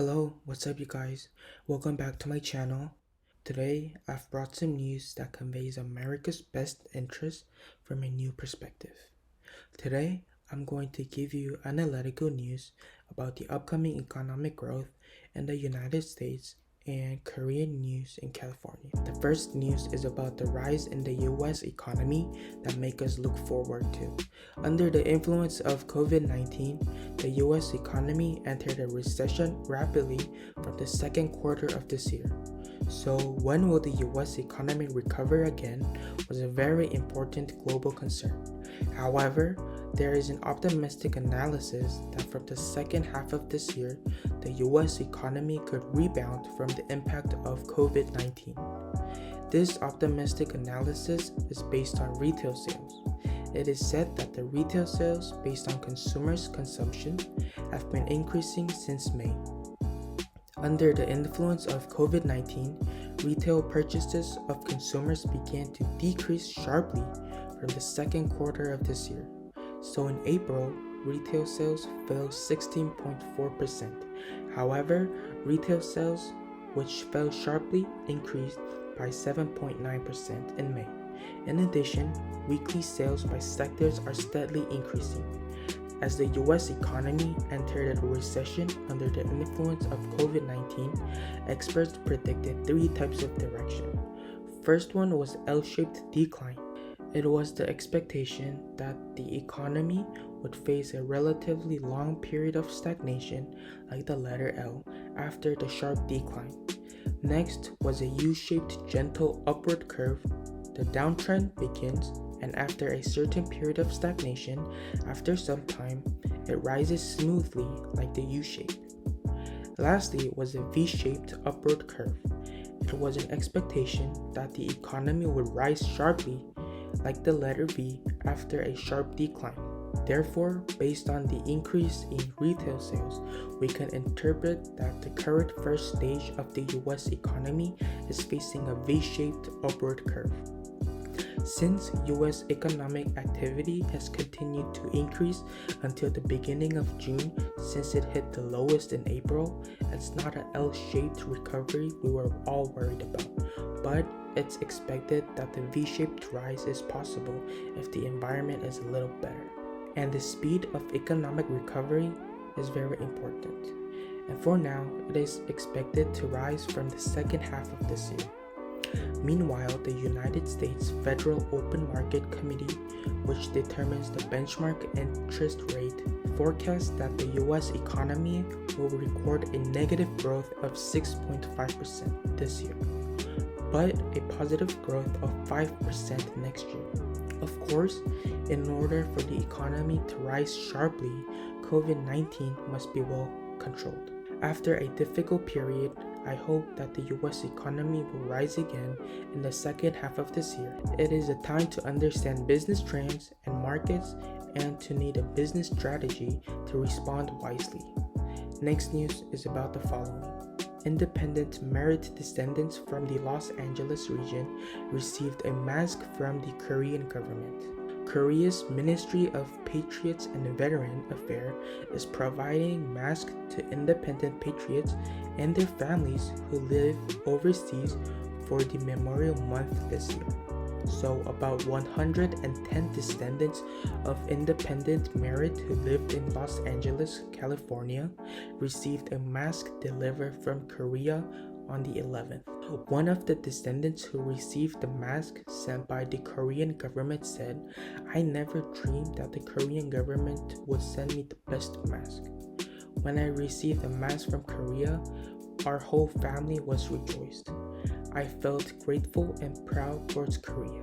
Hello, what's up you guys? Welcome back to my channel. Today, I've brought some news that conveys America's best interests from a new perspective. Today, I'm going to give you analytical news about the upcoming economic growth in the United States and Korean news in California. The first news is about the rise in the US economy that make us look forward to. Under the influence of COVID-19, the US economy entered a recession rapidly from the second quarter of this year. So when will the US economy recover again was a very important global concern. However, there is an optimistic analysis that from the second half of this year, the US economy could rebound from the impact of COVID-19. This optimistic analysis is based on retail sales. It is said that the retail sales based on consumers' consumption have been increasing since May. Under the influence of COVID-19, retail purchases of consumers began to decrease sharply from the second quarter of this year. So in April, retail sales fell 16.4%. However, retail sales, which fell sharply, increased by 7.9% in May. In addition, weekly sales by sectors are steadily increasing. As the US economy entered a recession under the influence of COVID-19, experts predicted three types of direction. First one was L-shaped decline. It was the expectation that the economy would face a relatively long period of stagnation, like the letter L, after the sharp decline. Next was a U-shaped gentle upward curve. The downtrend begins, and after a certain period of stagnation, after some time, it rises smoothly like the U-shape. Lastly was a V-shaped upward curve. It was an expectation that the economy would rise sharply like the letter V after a sharp decline. Therefore, based on the increase in retail sales, we can interpret that the current first stage of the US economy is facing a V-shaped upward curve. Since US economic activity has continued to increase until the beginning of June, since it hit the lowest in April, it's not an L-shaped recovery we were all worried about, but it's expected that the V-shaped rise is possible if the environment is a little better. And the speed of economic recovery is very important. And for now, it is expected to rise from the second half of this year. Meanwhile, the United States Federal Open Market Committee, which determines the benchmark interest rate, forecasts that the US economy will record a negative growth of 6.5% this year, but a positive growth of 5% next year. Of course, in order for the economy to rise sharply, COVID-19 must be well controlled. After a difficult period, I hope that the US economy will rise again in the second half of this year. It is a time to understand business trends and markets and to need a business strategy to respond wisely. Next news is about the following. Independent merit descendants from the Los Angeles region received a mask from the Korean government. Korea's Ministry of Patriots and Veteran Affairs is providing masks to independent patriots and their families who live overseas for the Memorial Month this year. So about 110 descendants of independent merit who lived in Los Angeles, California, received a mask delivered from Korea on the 11th. One of the descendants who received the mask sent by the Korean government said, "I never dreamed that the Korean government would send me the best mask. When I received a mask from Korea, our whole family was rejoiced. I felt grateful and proud towards Korea,"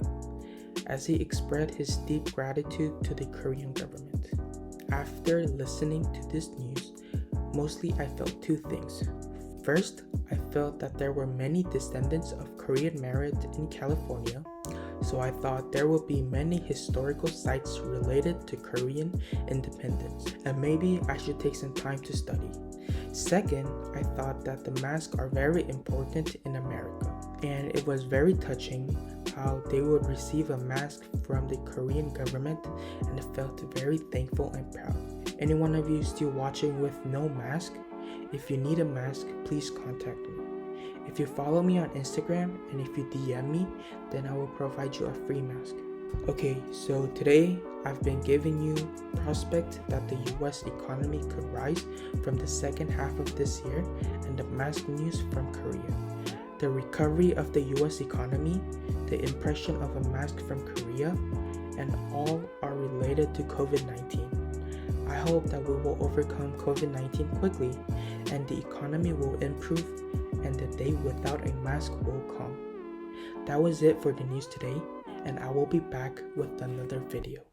as he expressed his deep gratitude to the Korean government. After listening to this news, mostly I felt two things. First, I felt that there were many descendants of Korean merit in California, so I thought there would be many historical sites related to Korean independence, and maybe I should take some time to study. Second, I thought that the masks are very important in America, and it was very touching how they would receive a mask from the Korean government, and I felt very thankful and proud. Any one of you still watching with no mask? If you need a mask, please contact me. If you follow me on Instagram and if you DM me, then I will provide you a free mask. Okay, so today I've been giving you prospect that the US economy could rise from the second half of this year and the mask news from Korea. The recovery of the US economy, the impression of a mask from Korea, and all are related to COVID-19. I hope that we will overcome COVID-19 quickly and the economy will improve and the day without a mask will come. That was it for the news today, and I will be back with another video.